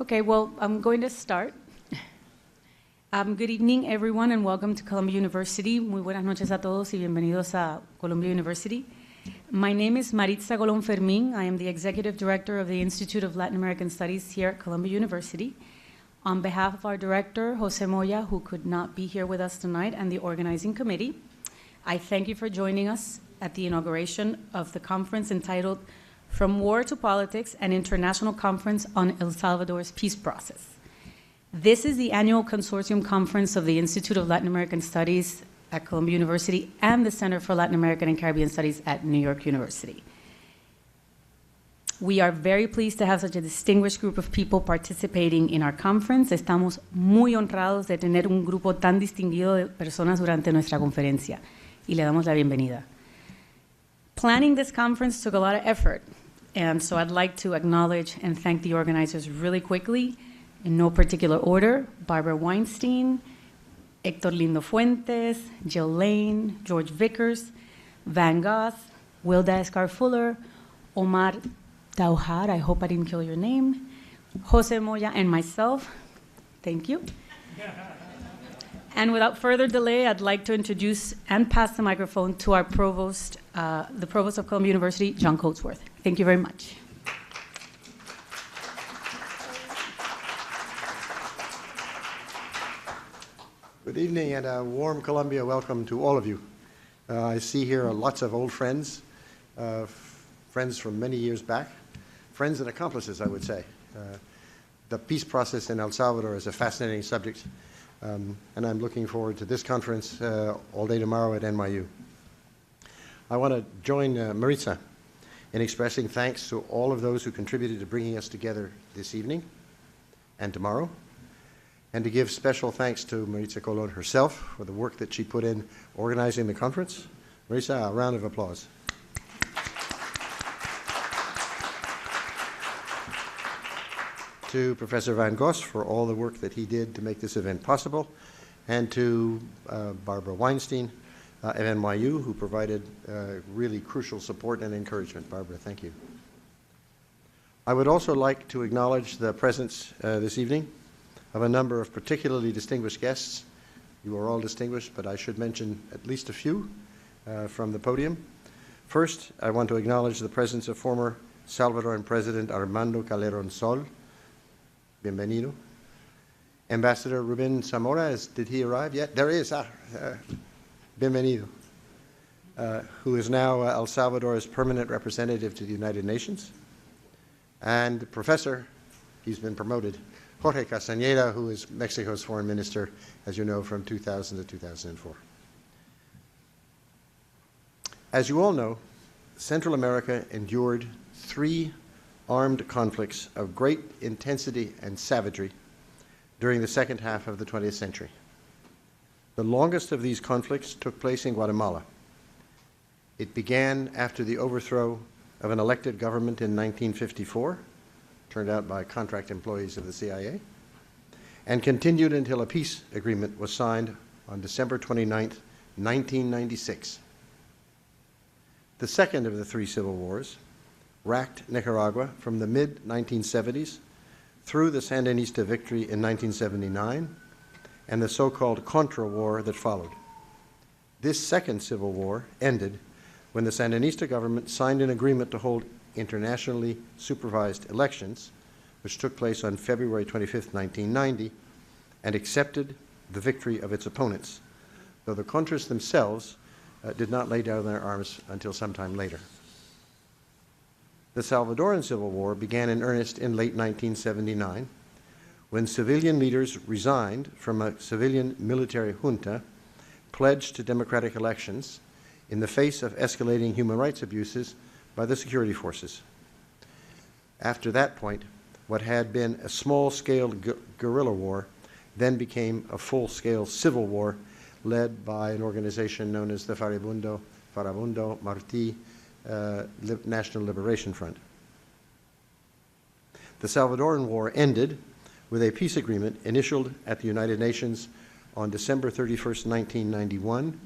Okay, well, I'm going to start. Good evening, everyone, and welcome to Columbia University. Muy buenas noches a todos y bienvenidos a Columbia University. My name is Maritza Golón Fermín. I am the Executive Director of the Institute of Latin American Studies here at Columbia University. On behalf of our director, Jose Moya, who could not be here with us tonight, and the organizing committee, I thank you for joining us at the inauguration of the conference entitled From War to Politics, an International Conference on El Salvador's Peace Process. This is the annual consortium conference of the Institute of Latin American Studies at Columbia University and the Center for Latin American and Caribbean Studies at New York University. We are very pleased to have such a distinguished group of people participating in our conference. Estamos muy honrados de tener un grupo tan distinguido de personas durante nuestra conferencia y le damos la bienvenida. Planning this conference took a lot of effort, and so I'd like to acknowledge and thank the organizers really quickly, in no particular order: Barbara Weinstein, Héctor Lindo Fuentes, Jill Lane, George Vickers, Van Goth, Wilda Escar-Fuller, Omar Taujar, I hope I didn't kill your name, Jose Moya, and myself. Thank you. And without further delay, I'd like to introduce and pass the microphone to our provost, the provost of Columbia University, John Coatsworth. Thank you very much. Good evening and a warm Columbia welcome to all of you. I see here lots of old friends, friends from many years back, friends and accomplices, I would say. The peace process in El Salvador is a fascinating subject, and I'm looking forward to this conference all day tomorrow at NYU. I want to join Maritza in expressing thanks to all of those who contributed to bringing us together this evening and tomorrow, and to give special thanks to Maritza Colon herself for the work that she put in organizing the conference. Maritza, a round of applause. To Professor Van Goss for all the work that he did to make this event possible, and to Barbara Weinstein at NYU, who provided really crucial support and encouragement. Barbara, thank you. I would also like to acknowledge the presence this evening of a number of particularly distinguished guests. You are all distinguished, but I should mention at least a few from the podium. First, I want to acknowledge the presence of former Salvadoran President Armando Calderón Sol. Bienvenido. Ambassador Rubén Zamora, did he arrive yet? There he is. Bienvenido. Who is now El Salvador's permanent representative to the United Nations. And Professor, he's been promoted, Jorge Castañeda, who is Mexico's foreign minister, as you know, from 2000 to 2004. As you all know, Central America endured 3 armed conflicts of great intensity and savagery during the second half of the 20th century. The longest of these conflicts took place in Guatemala. It began after the overthrow of an elected government in 1954, turned out by contract employees of the CIA, and continued until a peace agreement was signed on December 29, 1996. The second of the 3 civil wars racked Nicaragua from the mid-1970s through the Sandinista victory in 1979 and the so-called Contra War that followed. This second civil war ended when the Sandinista government signed an agreement to hold internationally supervised elections, which took place on February 25, 1990, and accepted the victory of its opponents, though the Contras themselves did not lay down their arms until sometime later. The Salvadoran Civil War began in earnest in late 1979, when civilian leaders resigned from a civilian military junta pledged to democratic elections in the face of escalating human rights abuses by the security forces. After that point, what had been a small-scale guerrilla war then became a full-scale civil war led by an organization known as the Farabundo Martí National Liberation Front. The Salvadoran War ended with a peace agreement initialed at the United Nations on December 31st, 1991,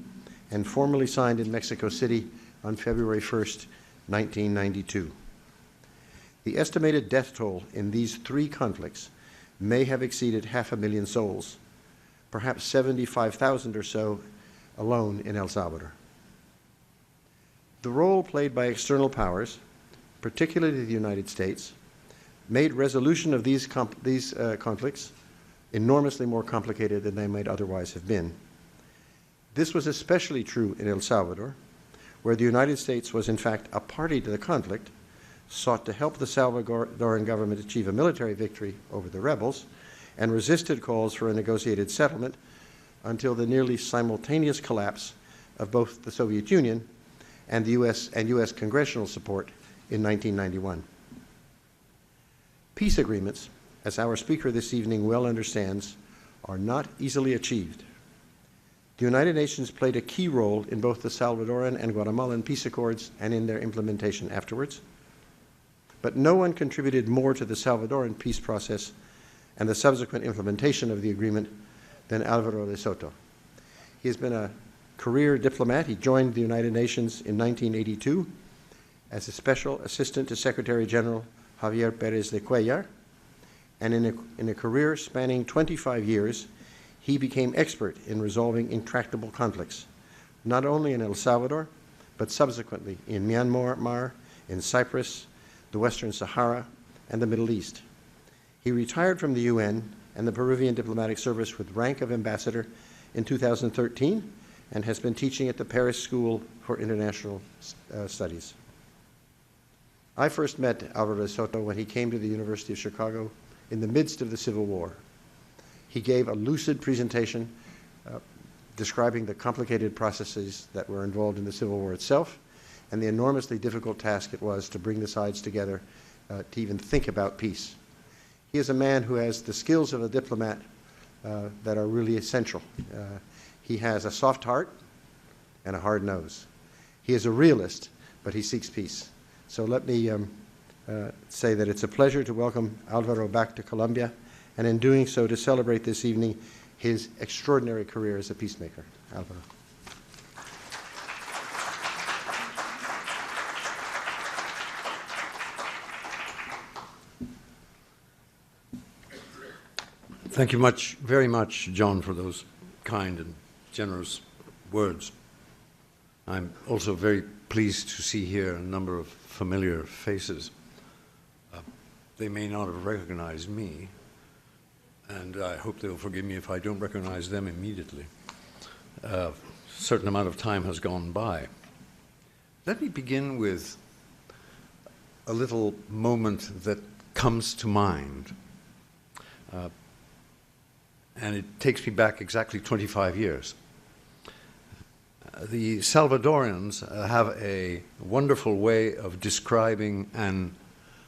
and formally signed in Mexico City on February 1st, 1992. The estimated death toll in these 3 conflicts may have exceeded 500,000 souls, perhaps 75,000 or so alone in El Salvador. The role played by external powers, particularly the United States, made resolution of these conflicts enormously more complicated than they might otherwise have been. This was especially true in El Salvador, where the United States was in fact a party to the conflict, sought to help the Salvadoran government achieve a military victory over the rebels, and resisted calls for a negotiated settlement until the nearly simultaneous collapse of both the Soviet Union and the U.S. congressional support in 1991. Peace agreements, as our speaker this evening well understands, are not easily achieved. The United Nations played a key role in both the Salvadoran and Guatemalan peace accords and in their implementation afterwards. But no one contributed more to the Salvadoran peace process and the subsequent implementation of the agreement than Álvaro de Soto. He has been a career diplomat. He joined the United Nations in 1982 as a special assistant to Secretary General Javier Pérez de Cuellar, and in a career spanning 25 years, he became expert in resolving intractable conflicts, not only in El Salvador, but subsequently in Myanmar, in Cyprus, the Western Sahara, and the Middle East. He retired from the UN and the Peruvian diplomatic service with rank of ambassador in 2013 and has been teaching at the Paris School for International Studies. I first met Álvaro de Soto when he came to the University of Chicago in the midst of the Civil War. He gave a lucid presentation describing the complicated processes that were involved in the Civil War itself and the enormously difficult task it was to bring the sides together to even think about peace. He is a man who has the skills of a diplomat that are really essential. He has a soft heart and a hard nose. He is a realist, but he seeks peace. So let me say that it's a pleasure to welcome Álvaro back to Colombia, and in doing so to celebrate this evening his extraordinary career as a peacemaker. Álvaro. Thank you very much, John, for those kind and generous words. I'm also very pleased to see here a number of familiar faces. They may not have recognized me, and I hope they'll forgive me if I don't recognize them immediately. A certain amount of time has gone by. Let me begin with a little moment that comes to mind. And it takes me back exactly 25 years. The Salvadorians have a wonderful way of describing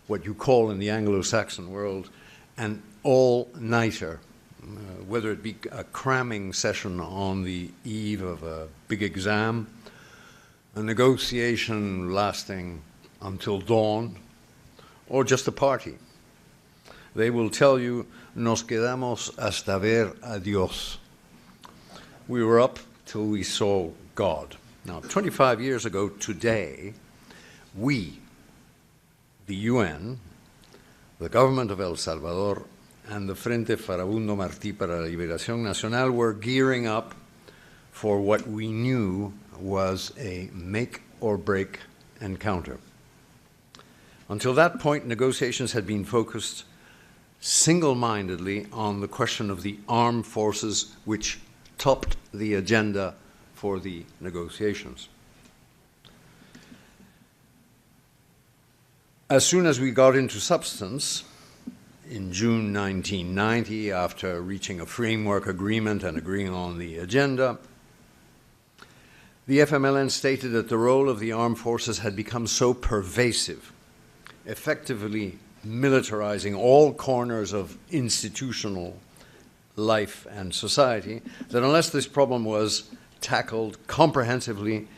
what you call in the Anglo-Saxon world an all-nighter, whether it be a cramming session on the eve of a big exam, a negotiation lasting until dawn, or just a party. They will tell you, nos quedamos hasta ver a Dios. We were up till we saw God. Now, 25 years ago today, we, the UN, the government of El Salvador, and the Frente Farabundo Martí para la Liberación Nacional were gearing up for what we knew was a make-or-break encounter. Until that point, negotiations had been focused single-mindedly on the question of the armed forces which topped the agenda for the negotiations. As soon as we got into substance, in June 1990, after reaching a framework agreement and agreeing on the agenda, the FMLN stated that the role of the armed forces had become so pervasive, effectively militarizing all corners of institutional life and society, that unless this problem was tackled comprehensively,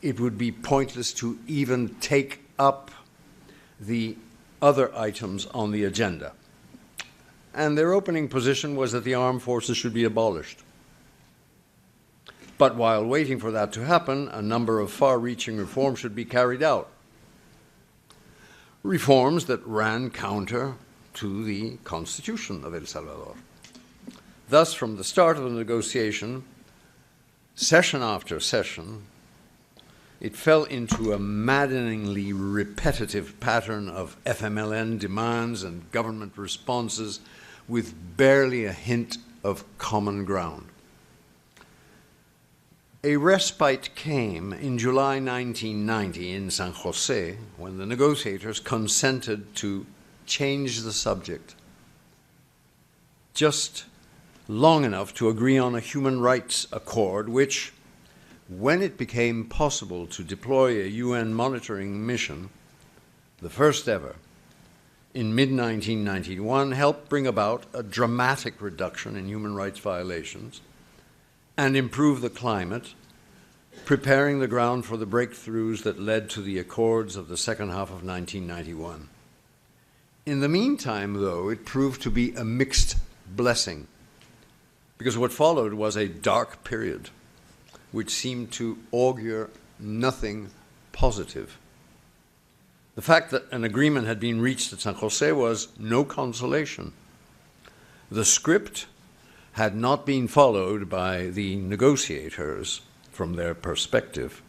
it would be pointless to even take up the other items on the agenda. And their opening position was that the armed forces should be abolished. But while waiting for that to happen, a number of far-reaching reforms should be carried out. Reforms that ran counter to the Constitution of El Salvador. Thus, from the start of the negotiation, session after session, it fell into a maddeningly repetitive pattern of FMLN demands and government responses with barely a hint of common ground. A respite came in July 1990 in San Jose when the negotiators consented to change the subject just long enough to agree on a human rights accord which, when it became possible to deploy a UN monitoring mission, the first ever, in mid-1991, helped bring about a dramatic reduction in human rights violations and improve the climate, preparing the ground for the breakthroughs that led to the accords of the second half of 1991. In the meantime, though, it proved to be a mixed blessing, because what followed was a dark period which seemed to augur nothing positive. The fact that an agreement had been reached at San Jose was no consolation. The script had not been followed by the negotiators from their perspective.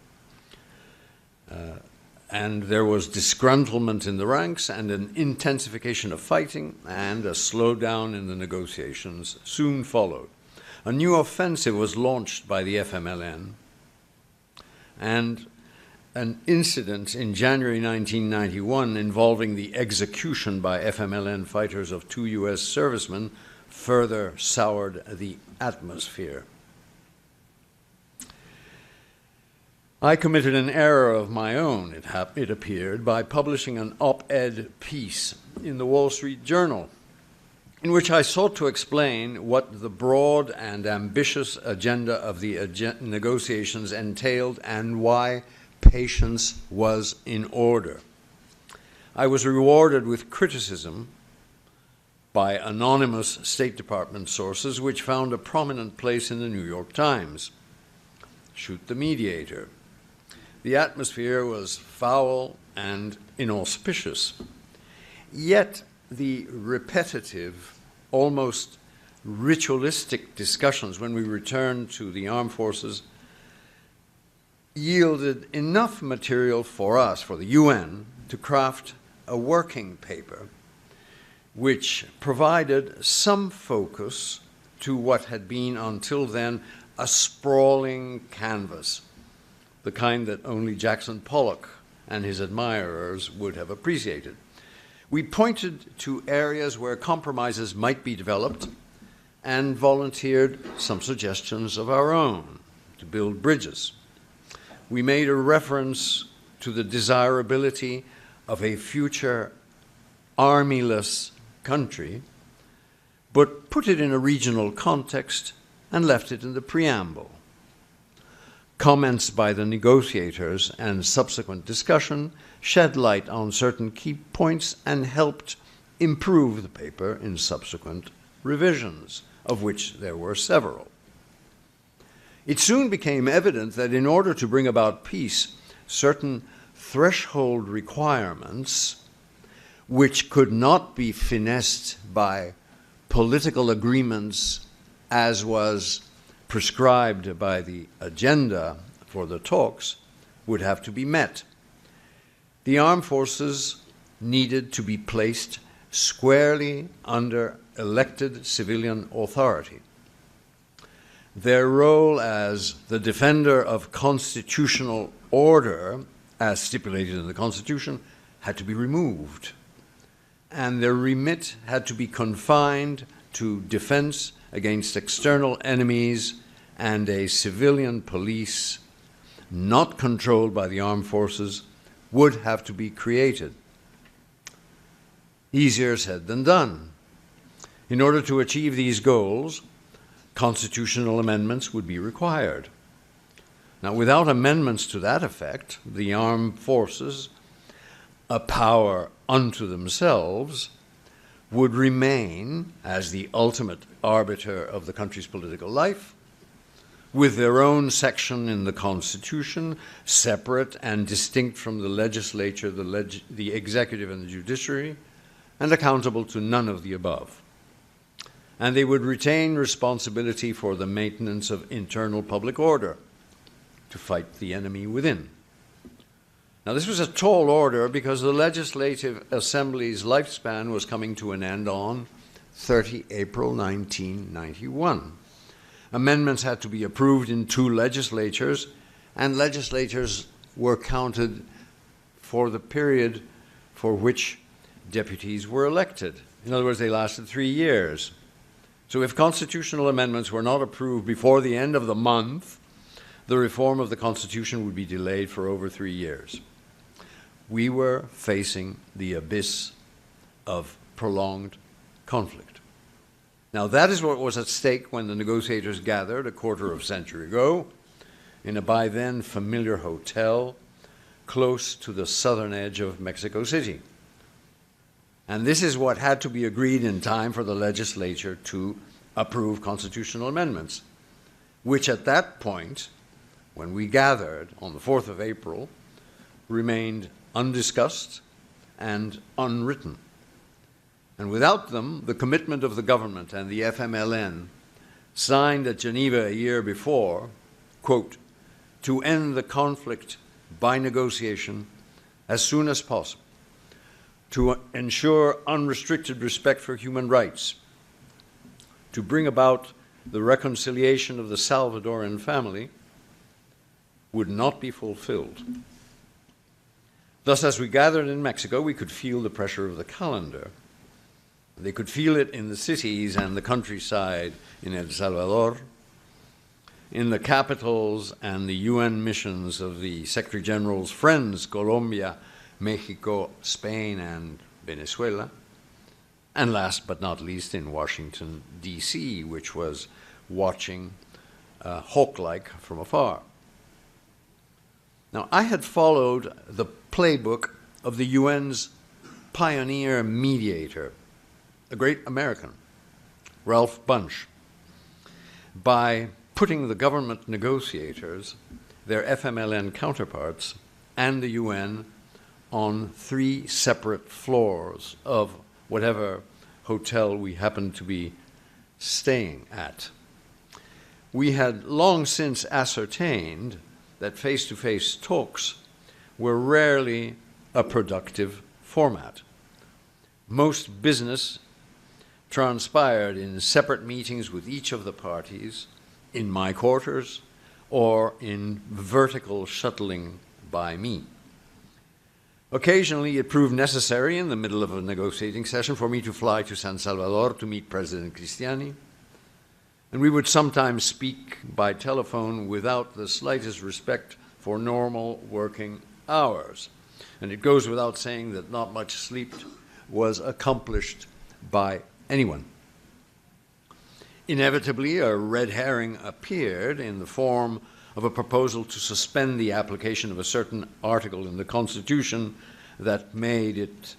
And there was disgruntlement in the ranks and an intensification of fighting, and a slowdown in the negotiations soon followed. A new offensive was launched by the FMLN, and an incident in January 1991 involving the execution by FMLN fighters of 2 U.S. servicemen further soured the atmosphere. I committed an error of my own, it appeared, by publishing an op-ed piece in the Wall Street Journal, in which I sought to explain what the broad and ambitious agenda of the negotiations entailed and why patience was in order. I was rewarded with criticism by anonymous State Department sources, which found a prominent place in the New York Times. Shoot the mediator. The atmosphere was foul and inauspicious. Yet the repetitive, almost ritualistic discussions when we returned to the armed forces yielded enough material for us, for the UN, to craft a working paper which provided some focus to what had been until then a sprawling canvas, the kind that only Jackson Pollock and his admirers would have appreciated. We pointed to areas where compromises might be developed and volunteered some suggestions of our own to build bridges. We made a reference to the desirability of a future armyless country, but put it in a regional context and left it in the preamble. Comments by the negotiators and subsequent discussion shed light on certain key points and helped improve the paper in subsequent revisions, of which there were several. It soon became evident that in order to bring about peace, certain threshold requirements, which could not be finessed by political agreements as was prescribed by the agenda for the talks, would have to be met. The armed forces needed to be placed squarely under elected civilian authority. Their role as the defender of constitutional order, as stipulated in the Constitution, had to be removed, and their remit had to be confined to defense against external enemies and a civilian police not controlled by the armed forces would have to be created. Easier said than done. In order to achieve these goals, constitutional amendments would be required. Now, without amendments to that effect, the armed forces, a power unto themselves, would remain as the ultimate arbiter of the country's political life, with their own section in the Constitution, separate and distinct from the legislature, the executive, and the judiciary, and accountable to none of the above. And they would retain responsibility for the maintenance of internal public order, to fight the enemy within. Now, this was a tall order because the Legislative Assembly's lifespan was coming to an end on 30 April 1991. Amendments had to be approved in 2 legislatures, and legislators were counted for the period for which deputies were elected. In other words, they lasted 3 years. So if constitutional amendments were not approved before the end of the month, the reform of the Constitution would be delayed for over 3 years. We were facing the abyss of prolonged conflict. Now, that is what was at stake when the negotiators gathered a quarter of a century ago in a by then familiar hotel close to the southern edge of Mexico City. And this is what had to be agreed in time for the legislature to approve constitutional amendments, which at that point, when we gathered on the 4th of April, remained undiscussed and unwritten. And without them, the commitment of the government and the FMLN, signed at Geneva a year before, quote, to end the conflict by negotiation as soon as possible, to ensure unrestricted respect for human rights, to bring about the reconciliation of the Salvadoran family, would not be fulfilled. Thus, as we gathered in Mexico, we could feel the pressure of the calendar. They could feel it in the cities and the countryside in El Salvador, in the capitals and the UN missions of the Secretary General's friends, Colombia, Mexico, Spain, and Venezuela, and last but not least in Washington, D.C., which was watching hawk-like from afar. Now, I had followed the playbook of the UN's pioneer mediator, a great American, Ralph Bunche, by putting the government negotiators, their FMLN counterparts, and the UN on 3 separate floors of whatever hotel we happened to be staying at. We had long since ascertained that face-to-face talks were rarely a productive format. Most business transpired in separate meetings with each of the parties, in my quarters, or in vertical shuttling by me. Occasionally, it proved necessary in the middle of a negotiating session for me to fly to San Salvador to meet President Cristiani, and we would sometimes speak by telephone without the slightest respect for normal working hours. And it goes without saying that not much sleep was accomplished by anyone. Inevitably, a red herring appeared in the form of a proposal to suspend the application of a certain article in the Constitution that made it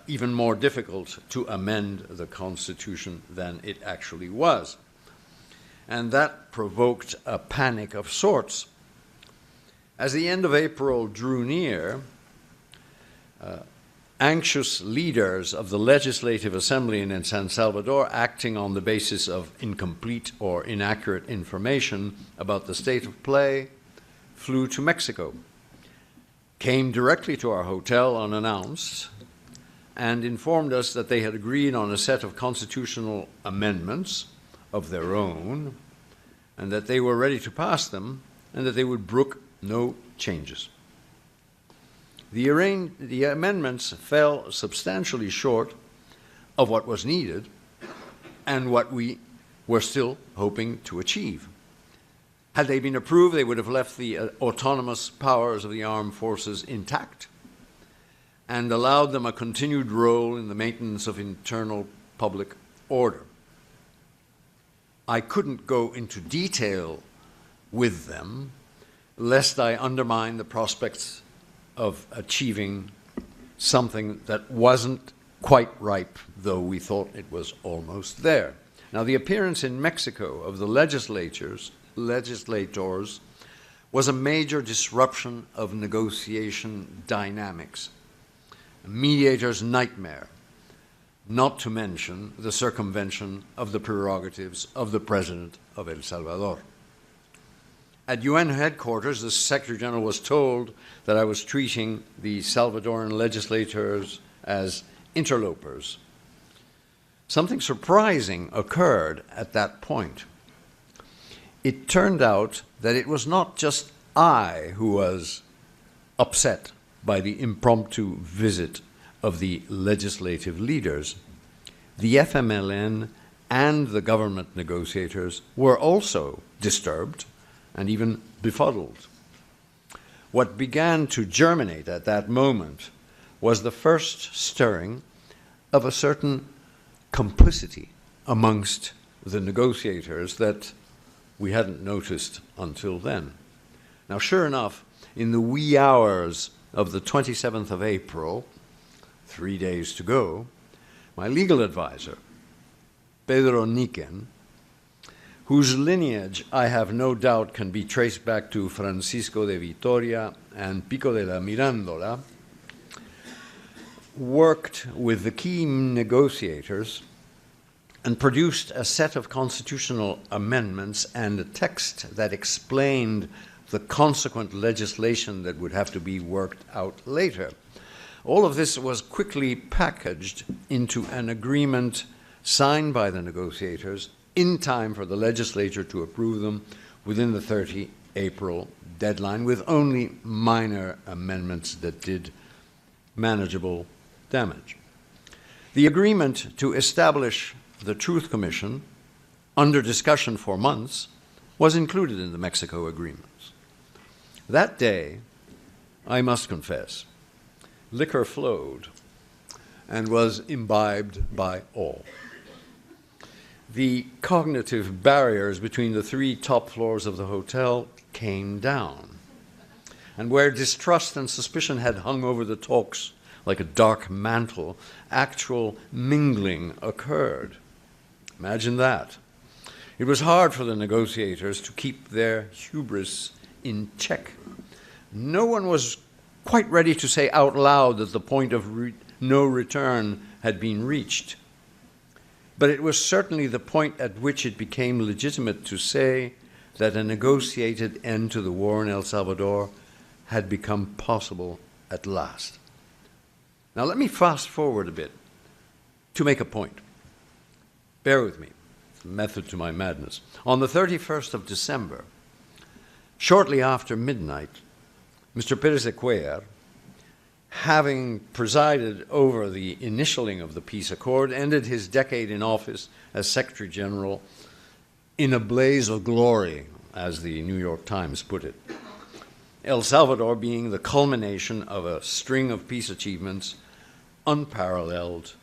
even more difficult to amend the Constitution than it actually was. And that provoked a panic of sorts. As the end of April drew near, anxious leaders of the Legislative Assembly in San Salvador, acting on the basis of incomplete or inaccurate information about the state of play, flew to Mexico, came directly to our hotel unannounced, and informed us that they had agreed on a set of constitutional amendments of their own, and that they were ready to pass them, and that they would brook no changes. The amendments fell substantially short of what was needed and what we were still hoping to achieve. Had they been approved, they would have left the autonomous powers of the armed forces intact and allowed them a continued role in the maintenance of internal public order. I couldn't go into detail with them, lest I undermine the prospects of achieving something that wasn't quite ripe, though we thought it was almost there. Now, the appearance in Mexico of the legislators was a major disruption of negotiation dynamics, a mediator's nightmare, not to mention the circumvention of the prerogatives of the President of El Salvador. At UN headquarters, the Secretary General was told that I was treating the Salvadoran legislators as interlopers. Something surprising occurred at that point. It turned out that it was not just I who was upset by the impromptu visit of the legislative leaders. The FMLN and the government negotiators were also disturbed and even befuddled. What began to germinate at that moment was the first stirring of a certain complicity amongst the negotiators that we hadn't noticed until then. Now, sure enough, in the wee hours of the 27th of April, 3 days to go, my legal advisor, Pedro Niquen, whose lineage I have no doubt can be traced back to Francisco de Vitoria and Pico de la Mirandola, worked with the key negotiators and produced a set of constitutional amendments and a text that explained the consequent legislation that would have to be worked out later. All of this was quickly packaged into an agreement signed by the negotiators in time for the legislature to approve them within the 30 April deadline, with only minor amendments that did manageable damage. The agreement to establish the Truth Commission, under discussion for months, was included in the Mexico agreements. That day, I must confess, liquor flowed and was imbibed by all. The cognitive barriers between the three top floors of the hotel came down. And where distrust and suspicion had hung over the talks like a dark mantle, actual mingling occurred. Imagine that. It was hard for the negotiators to keep their hubris in check. No one was quite ready to say out loud that the point of no return had been reached. But it was certainly the point at which it became legitimate to say that a negotiated end to the war in El Salvador had become possible at last. Now let me fast forward a bit to make a point. Bear with me, it's a method to my madness. On the 31st of December, shortly after midnight, Mr. Pérez de Cuellar, having presided over the initialing of the peace accord, ended his decade in office as Secretary General in a blaze of glory, as the New York Times put it. El Salvador being the culmination of a string of peace achievements unparalleled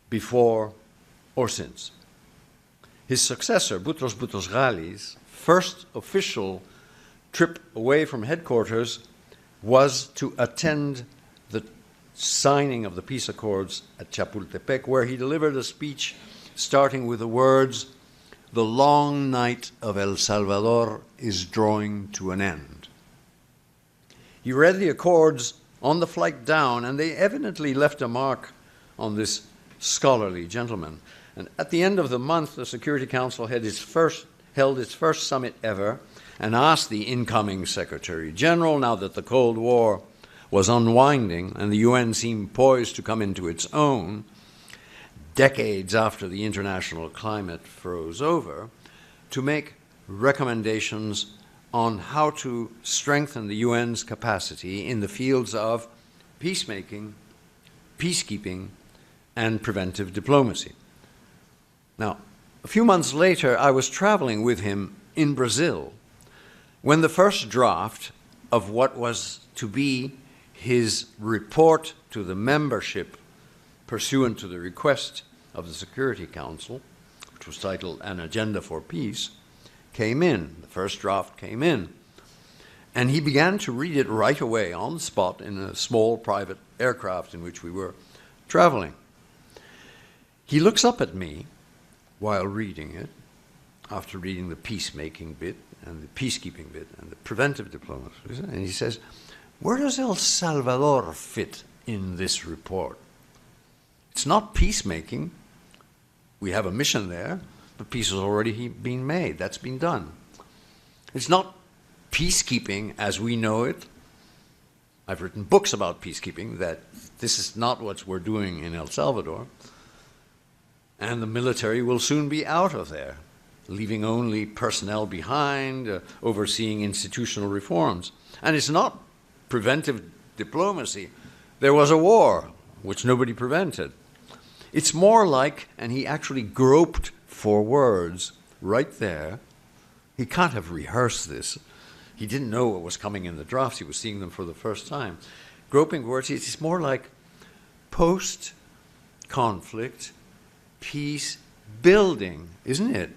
before or since. His successor, Boutros Boutros-Ghali's first official trip away from headquarters was to attend the signing of the peace accords at Chapultepec, where he delivered a speech starting with the words, "The long night of El Salvador is drawing to an end." He read the accords on the flight down, and they evidently left a mark on this scholarly gentleman. And at the end of the month, the Security Council held its first summit ever and asked the incoming Secretary General, now that the Cold War was unwinding and the UN seemed poised to come into its own, decades after the international climate froze over, to make recommendations on how to strengthen the UN's capacity in the fields of peacemaking, peacekeeping, and preventive diplomacy. Now, a few months later, I was traveling with him in Brazil when the first draft of what was to be his report to the membership pursuant to the request of the Security Council, which was titled An Agenda for Peace, came in. The first draft came in. And he began to read it right away on the spot in a small private aircraft in which we were traveling. He looks up at me while reading it, after reading the peacemaking bit and the peacekeeping bit and the preventive diplomacy, and he says, "Where does El Salvador fit in this report?" It's not peacemaking. We have a mission there, but peace has already been made. That's been done. It's not peacekeeping as we know it. I've written books about peacekeeping, that this is not what we're doing in El Salvador. And the military will soon be out of there, leaving only personnel behind, overseeing institutional reforms. And it's not preventive diplomacy. There was a war, which nobody prevented. It's more like, and he actually groped for words right there. He can't have rehearsed this. He didn't know what was coming in the drafts. He was seeing them for the first time. Groping words, it's more like post-conflict peace building, isn't it?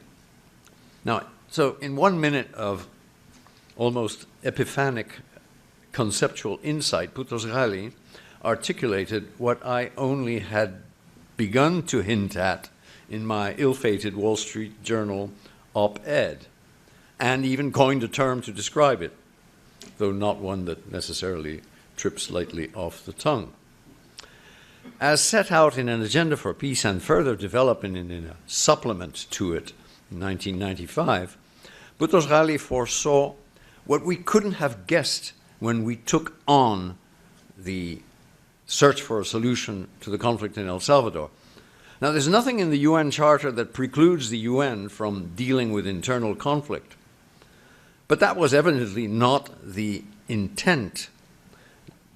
Now, so in 1 minute of almost epiphanic conceptual insight, Boutros-Ghali articulated what I only had begun to hint at in my ill-fated Wall Street Journal op-ed, and even coined a term to describe it, though not one that necessarily trips lightly off the tongue. As set out in an agenda for peace and further developed in a supplement to it in 1995, Boutros-Ghali foresaw what we couldn't have guessed when we took on the search for a solution to the conflict in El Salvador. Now, there's nothing in the UN Charter that precludes the UN from dealing with internal conflict. But that was evidently not the intent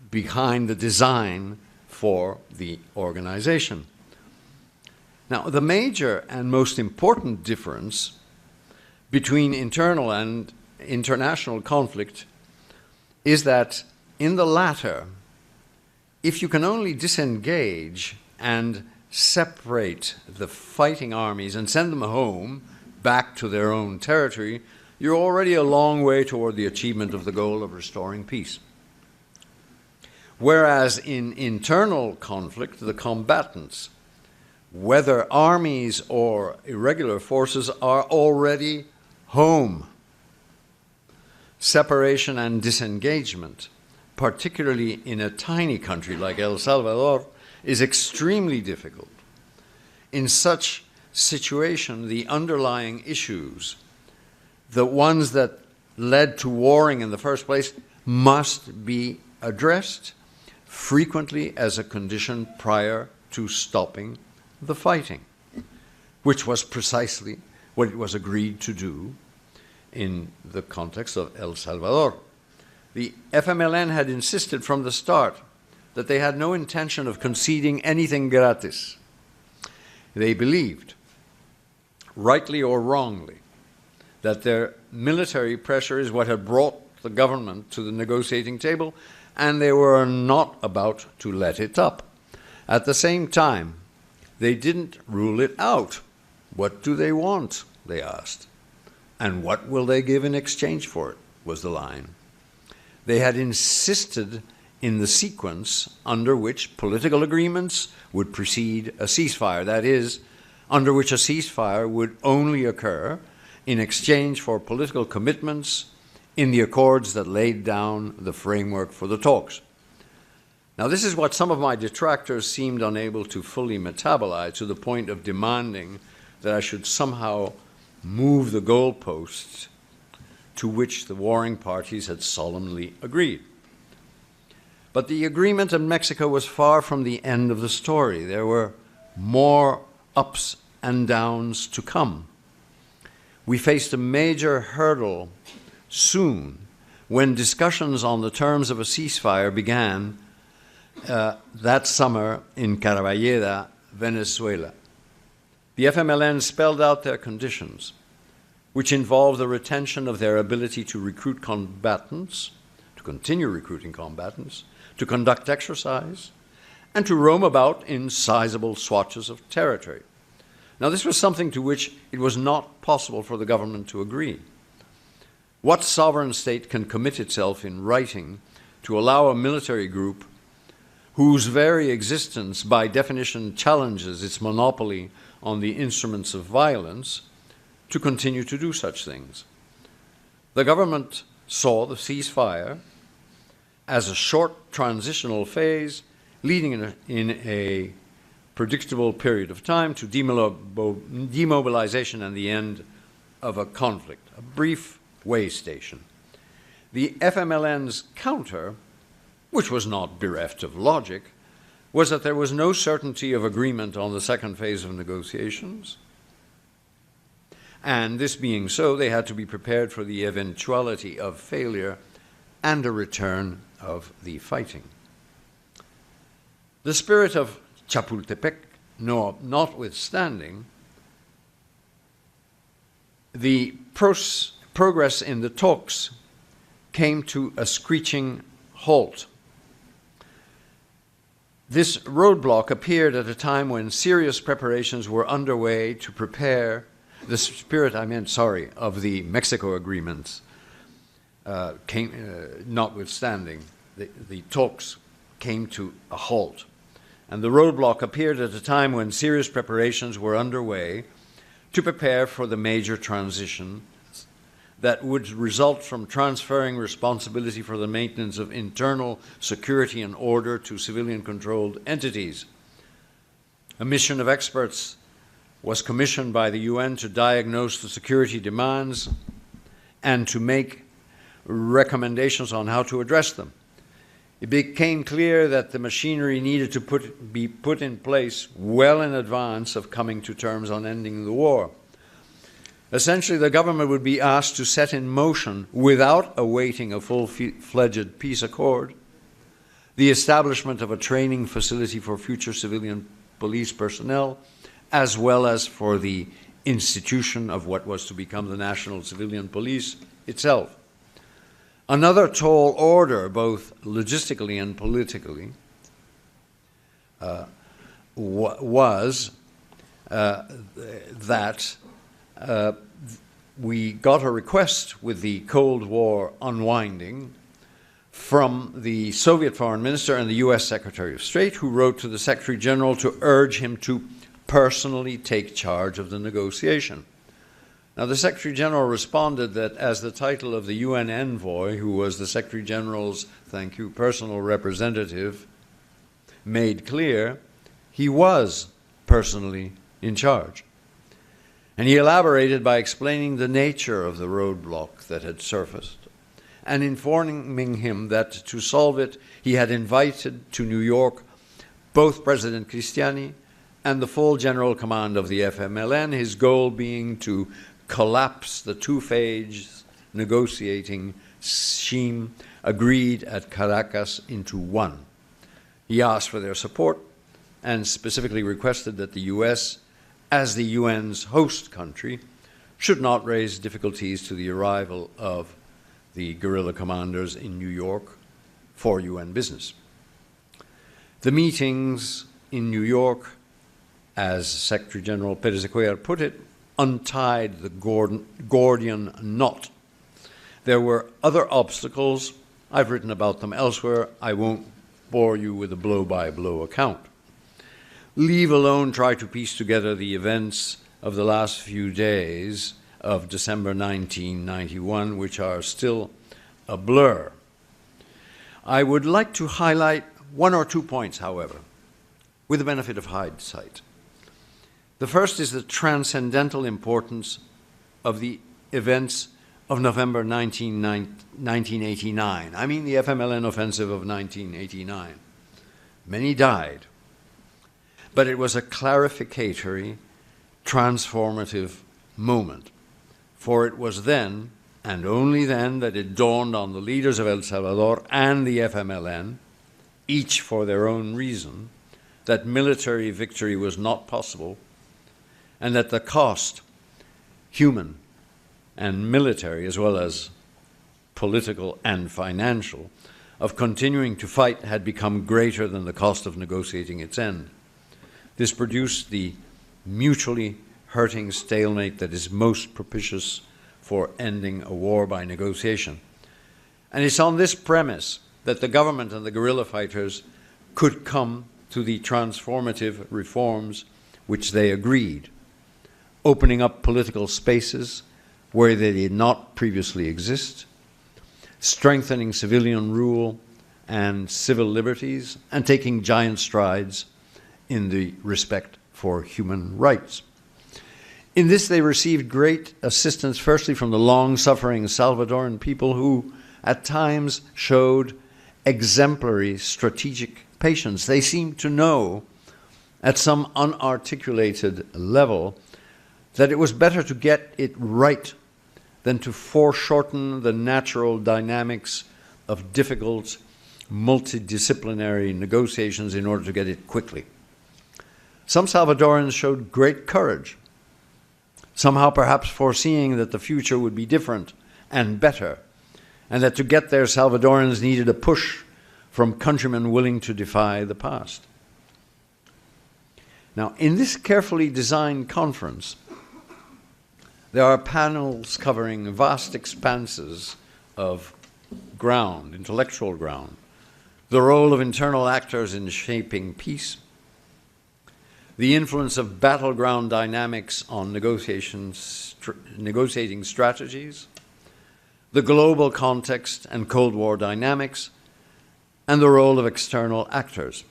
behind the design for the organization. Now, the major and most important difference between internal and international conflict is that in the latter, if you can only disengage and separate the fighting armies and send them home back to their own territory, you're already a long way toward the achievement of the goal of restoring peace. Whereas in internal conflict, the combatants, whether armies or irregular forces, are already home. Separation and disengagement, particularly in a tiny country like El Salvador, is extremely difficult. In such situation, the underlying issues, the ones that led to warring in the first place, must be addressed, frequently as a condition prior to stopping the fighting, which was precisely what it was agreed to do in the context of El Salvador. The FMLN had insisted from the start that they had no intention of conceding anything gratis. They believed, rightly or wrongly, that their military pressure is what had brought the government to the negotiating table, and they were not about to let it up. At the same time, they didn't rule it out. What do they want? They asked. And what will they give in exchange for it? Was the line. They had insisted in the sequence under which political agreements would precede a ceasefire. That is, under which a ceasefire would only occur in exchange for political commitments in the accords that laid down the framework for the talks. Now, this is what some of my detractors seemed unable to fully metabolize, to the point of demanding that I should somehow move the goalposts to which the warring parties had solemnly agreed. But the agreement in Mexico was far from the end of the story. There were more ups and downs to come. We faced a major hurdle soon when discussions on the terms of a ceasefire began that summer in Caraballeda, Venezuela. The FMLN spelled out their conditions, which involved the retention of their ability to recruit combatants, to continue recruiting combatants, to conduct exercise, and to roam about in sizable swatches of territory. Now, this was something to which it was not possible for the government to agree. What sovereign state can commit itself in writing to allow a military group whose very existence by definition challenges its monopoly on the instruments of violence to continue to do such things? The government saw the ceasefire as a short transitional phase leading in a predictable period of time to demobilization and the end of a conflict, a brief way station. The FMLN's counter, which was not bereft of logic, was that there was no certainty of agreement on the second phase of negotiations. And this being so, they had to be prepared for the eventuality of failure and a return of the fighting. The spirit of Chapultepec notwithstanding, the progress in the talks came to a screeching halt. This roadblock appeared at a time when serious preparations were underway to prepare the spirit, of the Mexico agreements notwithstanding. The talks came to a halt. And the roadblock appeared at a time when serious preparations were underway to prepare for the major transition that would result from transferring responsibility for the maintenance of internal security and order to civilian-controlled entities. A mission of experts was commissioned by the UN to diagnose the security demands and to make recommendations on how to address them. It became clear that the machinery needed to be put in place well in advance of coming to terms on ending the war. Essentially, the government would be asked to set in motion, without awaiting a full-fledged peace accord, the establishment of a training facility for future civilian police personnel, as well as for the institution of what was to become the National Civilian Police itself. Another tall order, both logistically and politically, was that we got a request with the Cold War unwinding from the Soviet Foreign Minister and the US Secretary of State, who wrote to the Secretary General to urge him to personally take charge of the negotiation. Now, the Secretary General responded that as the title of the UN envoy, who was the Secretary General's, personal representative, made clear, he was personally in charge. And he elaborated by explaining the nature of the roadblock that had surfaced and informing him that to solve it, he had invited to New York both President Cristiani and the full general command of the FMLN, his goal being to collapse the two-phase negotiating scheme agreed at Caracas into one. He asked for their support and specifically requested that the US, as the UN's host country, should not raise difficulties to the arrival of the guerrilla commanders in New York for UN business. The meetings in New York, as Secretary General Pérez de Cuellar put it, untied the Gordian knot. There were other obstacles. I've written about them elsewhere. I won't bore you with a blow-by-blow account. Leave alone try to piece together the events of the last few days of December 1991, which are still a blur. I would like to highlight one or 2 points, however, with the benefit of hindsight. The first is the transcendental importance of the events of November 1989. I mean the FMLN offensive of 1989. Many died. But it was a clarificatory, transformative moment. For it was then, and only then, that it dawned on the leaders of El Salvador and the FMLN, each for their own reason, that military victory was not possible, and that the cost, human and military as well as political and financial, of continuing to fight had become greater than the cost of negotiating its end. This produced the mutually hurting stalemate that is most propitious for ending a war by negotiation. And it's on this premise that the government and the guerrilla fighters could come to the transformative reforms which they agreed, opening up political spaces where they did not previously exist, strengthening civilian rule and civil liberties, and taking giant strides in the respect for human rights. In this, they received great assistance, firstly from the long-suffering Salvadoran people who, at times, showed exemplary strategic patience. They seemed to know, at some unarticulated level, that it was better to get it right than to foreshorten the natural dynamics of difficult, multidisciplinary negotiations in order to get it quickly. Some Salvadorans showed great courage, somehow perhaps foreseeing that the future would be different and better, and that to get there, Salvadorans needed a push from countrymen willing to defy the past. Now, in this carefully designed conference, there are panels covering vast expanses of ground, intellectual ground, the role of internal actors in shaping peace, the influence of battleground dynamics on negotiating strategies, the global context and Cold War dynamics, and the role of external actors.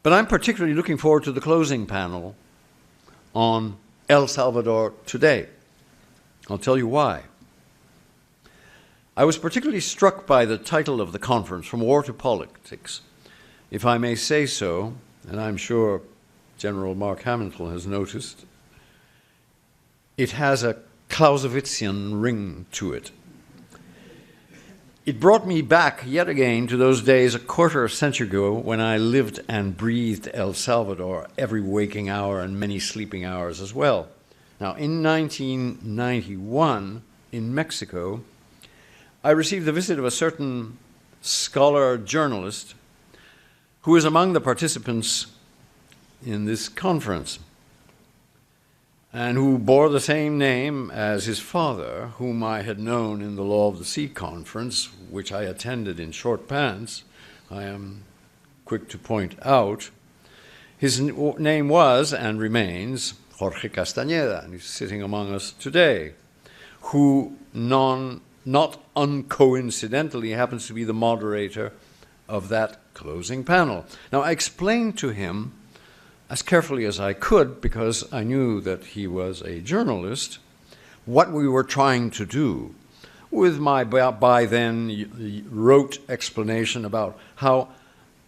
But I'm particularly looking forward to the closing panel on El Salvador today. I'll tell you why. I was particularly struck by the title of the conference, From War to Politics. If I may say so, and I'm sure General Mark Hamilton has noticed, it has a Clausewitzian ring to it. It brought me back yet again to those days a quarter century ago when I lived and breathed El Salvador every waking hour and many sleeping hours as well. Now, in 1991, in Mexico, I received the visit of a certain scholar journalist who is among the participants in this conference, and who bore the same name as his father, whom I had known in the Law of the Sea conference, which I attended in short pants, I am quick to point out. His name was, and remains, Jorge Castañeda, and he's sitting among us today, who not uncoincidentally happens to be the moderator of that closing panel. Now, I explained to him as carefully as I could, because I knew that he was a journalist, what we were trying to do, with my by then rote explanation about how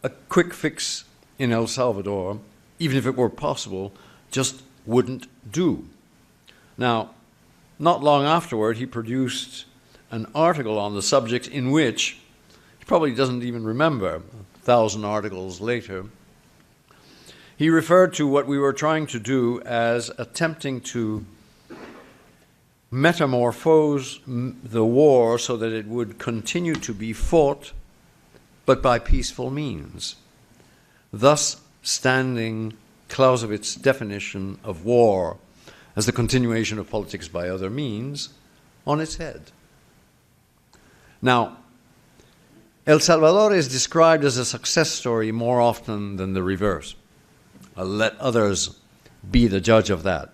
a quick fix in El Salvador, even if it were possible, just wouldn't do. Now, not long afterward, he produced an article on the subject in which, he probably doesn't even remember, 1,000 articles later, he referred to what we were trying to do as attempting to metamorphose the war so that it would continue to be fought, but by peaceful means, thus standing Clausewitz's definition of war as the continuation of politics by other means on its head. Now, El Salvador is described as a success story more often than the reverse. I'll let others be the judge of that.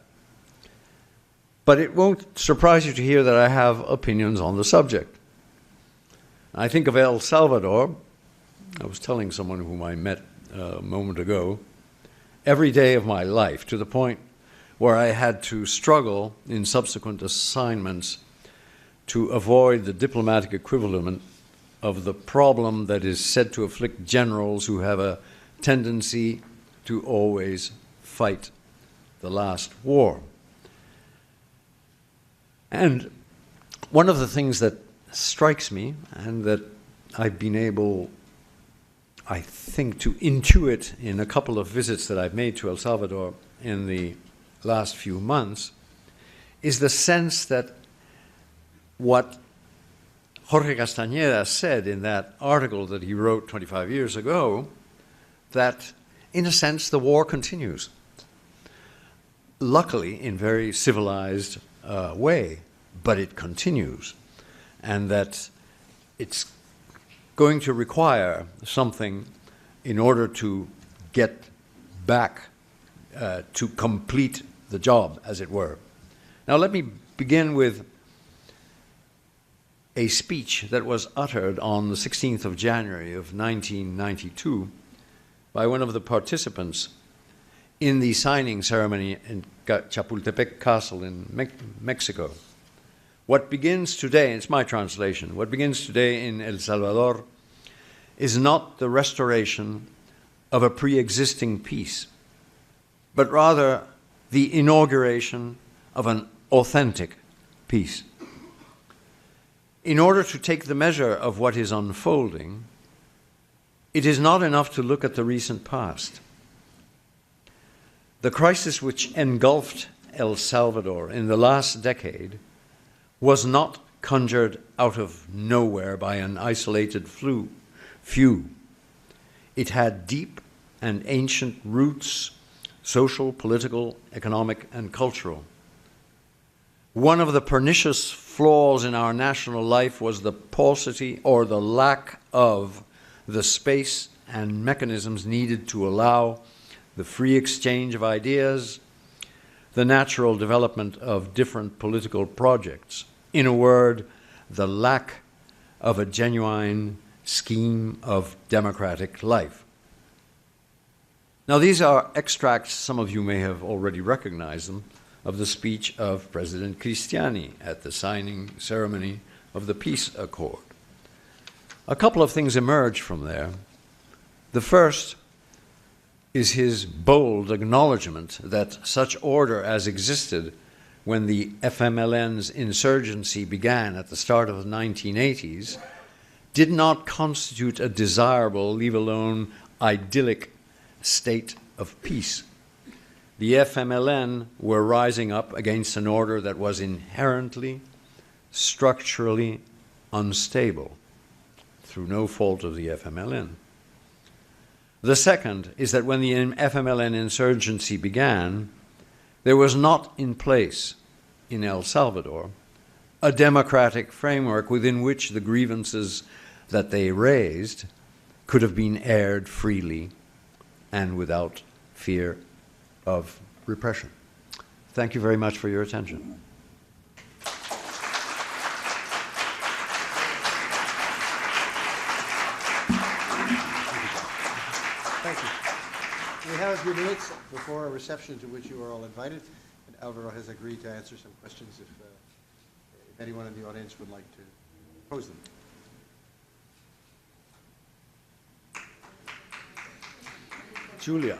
But it won't surprise you to hear that I have opinions on the subject. I think of El Salvador, I was telling someone whom I met a moment ago, every day of my life, to the point where I had to struggle in subsequent assignments to avoid the diplomatic equivalent of the problem that is said to afflict generals who have a tendency to always fight the last war. And one of the things that strikes me, and that I've been able, I think, to intuit in a couple of visits that I've made to El Salvador in the last few months, is the sense that what Jorge Castañeda said in that article that he wrote 25 years ago, that in a sense the war continues. Luckily, in very civilized way, but it continues. And that it's going to require something in order to get back to complete the job, as it were. Now let me begin with a speech that was uttered on the 16th of January of 1992 by one of the participants in the signing ceremony in Chapultepec Castle in Mexico. What begins today, it's my translation, what begins today in El Salvador is not the restoration of a pre-existing peace, but rather the inauguration of an authentic peace. In order to take the measure of what is unfolding, it is not enough to look at the recent past. The crisis which engulfed El Salvador in the last decade was not conjured out of nowhere by an isolated few. It had deep and ancient roots, social, political, economic, and cultural. One of the pernicious flaws in our national life was the paucity or the lack of the space and mechanisms needed to allow the free exchange of ideas, the natural development of different political projects. In a word, the lack of a genuine scheme of democratic life. Now, these are extracts, some of you may have already recognized them, of the speech of President Cristiani at the signing ceremony of the peace accord. A couple of things emerge from there. The first is his bold acknowledgement that such order as existed when the FMLN's insurgency began at the start of the 1980s did not constitute a desirable, leave alone idyllic state of peace. The FMLN were rising up against an order that was inherently, structurally unstable through no fault of the FMLN. The second is that when the FMLN insurgency began, there was not in place in El Salvador a democratic framework within which the grievances that they raised could have been aired freely and without fear of repression. Thank you very much for your attention. Thank you. We have a few minutes before a reception to which you are all invited, and Álvaro has agreed to answer some questions if anyone in the audience would like to pose them. Julia.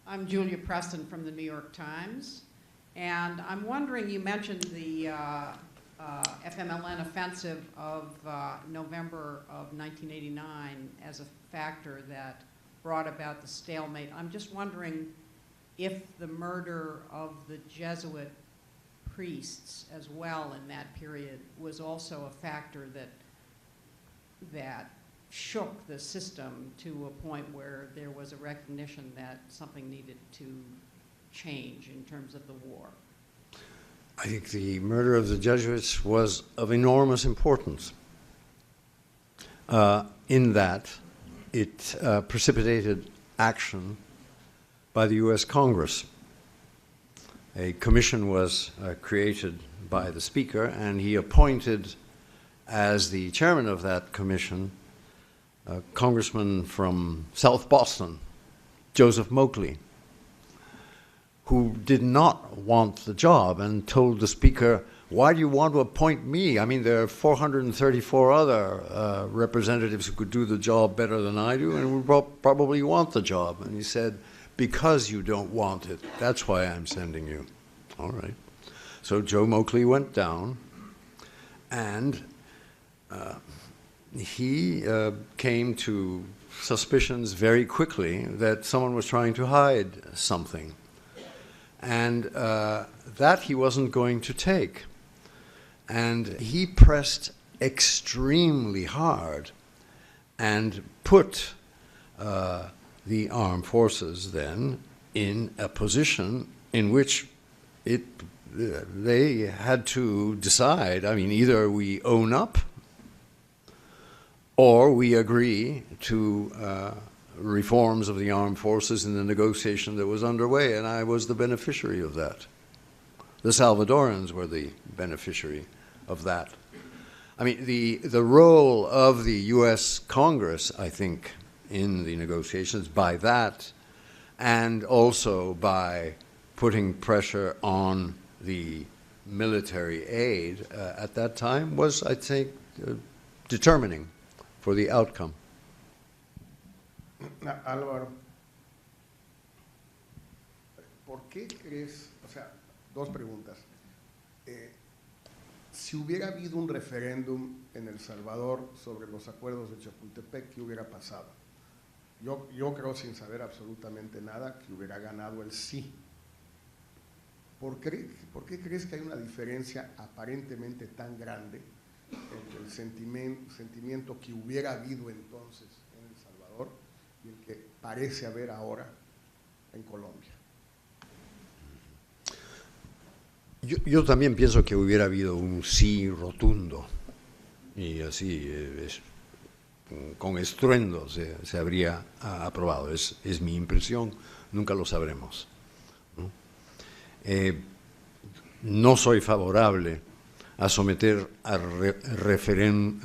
I'm Julia Preston from the New York Times, and I'm wondering, you mentioned the FMLN offensive of November of 1989 as a factor that brought about the stalemate. I'm just wondering if the murder of the Jesuit priests as well in that period was also a factor that shook the system to a point where there was a recognition that something needed to change in terms of the war. I think the murder of the Jesuits was of enormous importance in that it precipitated action by the U.S. Congress. A commission was created by the Speaker, and he appointed as the chairman of that commission a congressman from South Boston, Joseph Moakley, who did not want the job and told the Speaker, "Why do you want to appoint me? I mean, there are 434 other representatives who could do the job better than I do and would probably want the job." And he said, "Because you don't want it, that's why I'm sending you." All right. So Joe Moakley went down, and he came to suspicions very quickly that someone was trying to hide something. And that he wasn't going to take. And he pressed extremely hard and put the armed forces then in a position in which they had to decide, I mean, either we own up or we agree to reforms of the armed forces in the negotiation that was underway, and I was the beneficiary of that. The Salvadorans were the beneficiary of that. I mean, the role of the U.S. Congress, I think, in the negotiations by that, and also by putting pressure on the military aid at that time, was, I think, determining for the outcome. Álvaro, ¿por qué crees, o sea, dos preguntas, si hubiera habido un referéndum en El Salvador sobre los acuerdos de Chapultepec, ¿qué hubiera pasado? Yo creo, sin saber absolutamente nada, que hubiera ganado el sí. ¿Por qué crees que hay una diferencia aparentemente tan grande entre el sentimiento que hubiera habido entonces en El Salvador y el que parece haber ahora en Colombia? Yo también pienso que hubiera habido un sí rotundo, y así, con estruendo se habría aprobado. Es mi impresión, nunca lo sabremos, ¿no? No soy favorable a someter a referéndum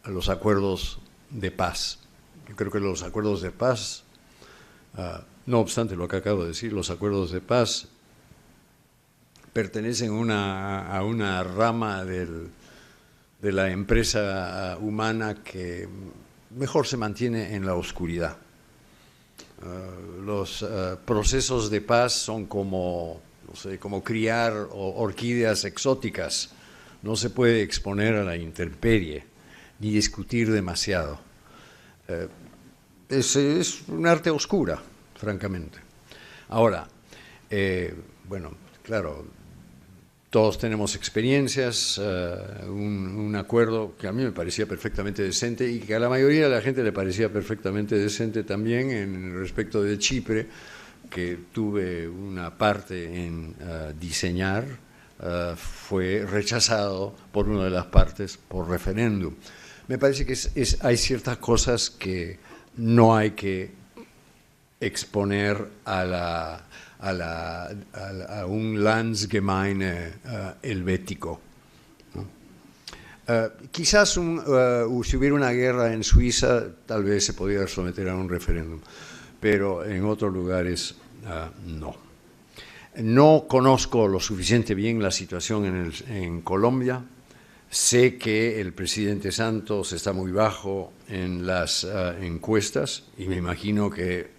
a los acuerdos de paz. Yo creo que los acuerdos de paz, no obstante lo que acabo de decir, los acuerdos de paz pertenecen a una rama de la empresa humana que mejor se mantiene en la oscuridad. Los procesos de paz son como, no sé, como criar orquídeas exóticas. No se puede exponer a la intemperie ni discutir demasiado. Es un arte oscura, francamente. Ahora, bueno, claro, todos tenemos experiencias, un acuerdo que a mí me parecía perfectamente decente y que a la mayoría de la gente le parecía perfectamente decente también en respecto de Chipre, que tuve una parte en diseñar, fue rechazado por una de las partes por referéndum. Me parece que hay ciertas cosas que no hay que exponer a un Landsgemeine helvético, ¿no? Quizás si hubiera una guerra en Suiza, tal vez se podría someter a un referéndum, pero en otros lugares no. No conozco lo suficiente bien la situación en Colombia. Sé que el presidente Santos está muy bajo en las encuestas y me imagino que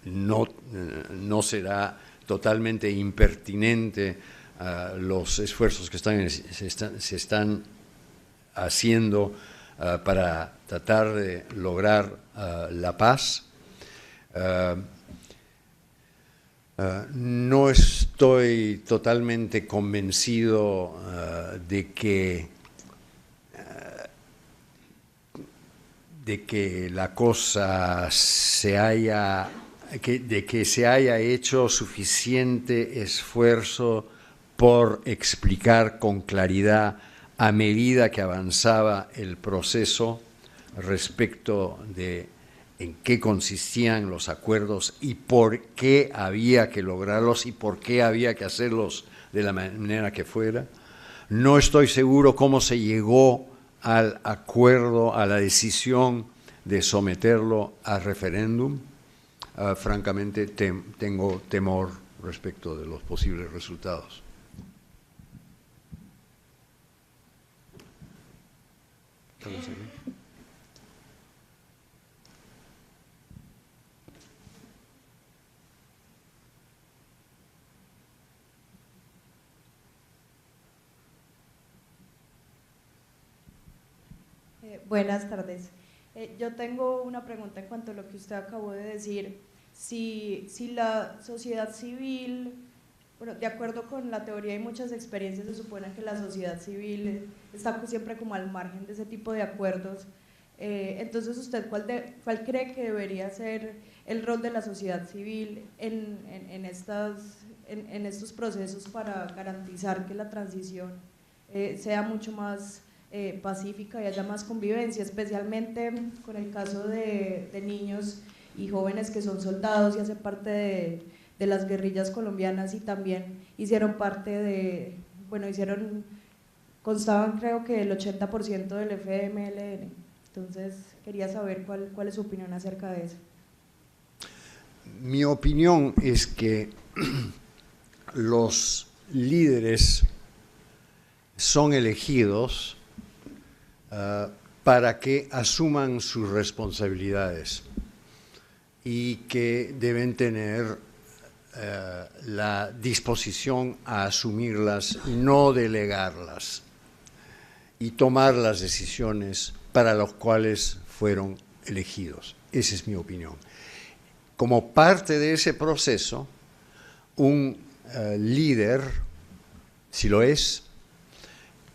no será totalmente impertinente los esfuerzos que se están haciendo para tratar de lograr la paz. No estoy totalmente convencido de que la cosa de que se haya hecho suficiente esfuerzo por explicar con claridad a medida que avanzaba el proceso respecto de en qué consistían los acuerdos y por qué había que lograrlos y por qué había que hacerlos de la manera que fuera. No estoy seguro cómo se llegó al acuerdo, a la decisión de someterlo a referéndum. Francamente, tengo temor respecto de los posibles resultados. Buenas tardes. Yo tengo una pregunta en cuanto a lo que usted acabó de decir. Si la sociedad civil, bueno, de acuerdo con la teoría y muchas experiencias, se supone que la sociedad civil está siempre como al margen de ese tipo de acuerdos. Entonces, ¿usted cuál cree que debería ser el rol de la sociedad civil en estos procesos para garantizar que la transición sea mucho más pacífica y haya más convivencia, especialmente con el caso de niños y jóvenes que son soldados y hacen parte de las guerrillas colombianas y también hicieron parte de, bueno, constaban creo que el 80% del FMLN. Entonces quería saber cuál es su opinión acerca de eso. Mi opinión es que los líderes son elegidos para que asuman sus responsabilidades y que deben tener la disposición a asumirlas y no delegarlas y tomar las decisiones para las cuales fueron elegidos. Esa es mi opinión. Como parte de ese proceso, un líder, si lo es,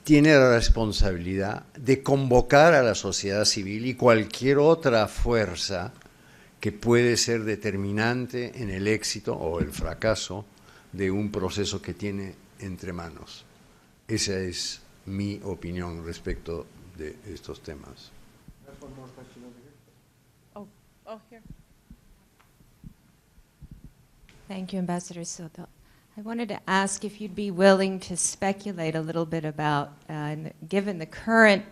tiene la responsabilidad de convocar a la sociedad civil y cualquier otra fuerza que puede ser determinante en el éxito o el fracaso de un proceso que tiene entre manos. Esa es mi opinión respecto de estos temas. Here. Thank you, Ambassador Soto. I wanted to ask if you'd be willing to speculate a little bit about, given the current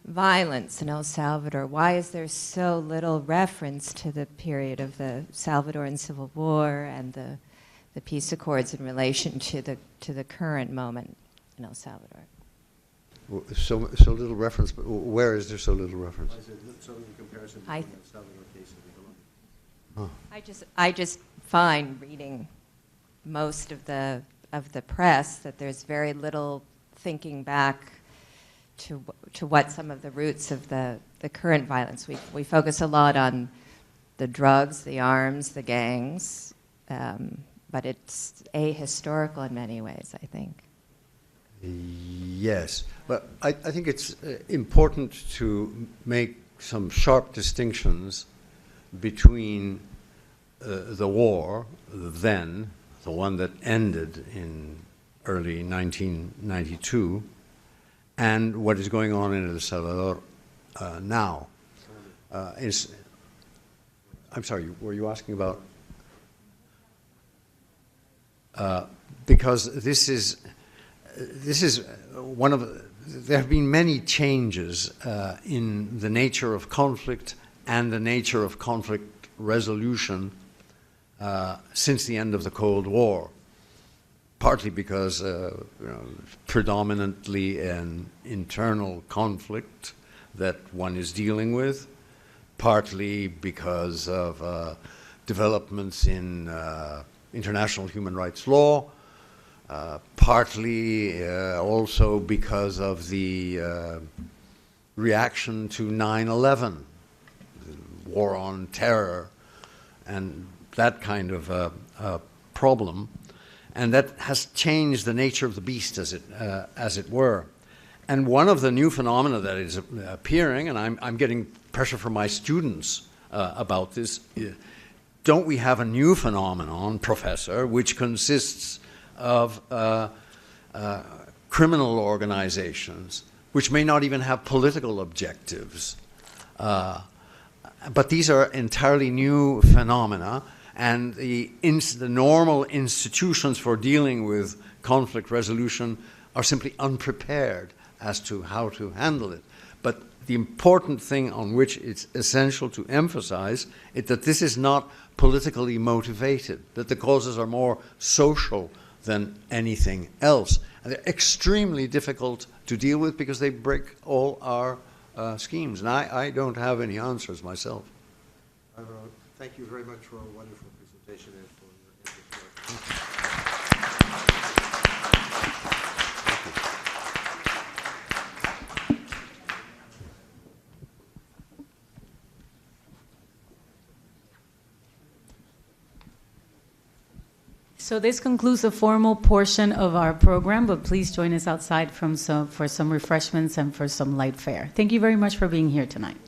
violence in El Salvador, why is there so little reference to the period of the Salvadoran Civil War and the peace accords in relation to the current moment in El Salvador? So little reference, but where is there so little reference? So in comparison between the Salvador case and the I just find reading most of the press that there's very little thinking back to what some of the roots of the current violence. We focus a lot on the drugs, the arms, the gangs, but it's ahistorical in many ways, I think. Yes, but I think it's important to make some sharp distinctions between the war, then, the one that ended in early 1992, and what is going on in El Salvador now. I'm sorry, were you asking about? Because this is one of, there have been many changes in the nature of conflict and the nature of conflict resolution since the end of the Cold War, partly because predominantly an internal conflict that one is dealing with, partly because of developments in international human rights law, partly also because of the reaction to 9/11, war on terror, and that kind of problem, and that has changed the nature of the beast, as it were. And one of the new phenomena that is appearing, and I'm getting pressure from my students about this, don't we have a new phenomenon, Professor, which consists of criminal organizations, which may not even have political objectives. But these are entirely new phenomena, and the normal institutions for dealing with conflict resolution are simply unprepared as to how to handle it. But the important thing on which it's essential to emphasize is that this is not politically motivated, that the causes are more social than anything else. And they're extremely difficult to deal with because they break all our schemes. And I don't have any answers myself. Álvaro, thank you very much for a wonderful presentation and for your interest work. Thank you. So this concludes the formal portion of our program, but please join us outside for some refreshments and for some light fare. Thank you very much for being here tonight.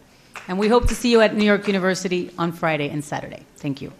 And we hope to see you at New York University on Friday and Saturday. Thank you.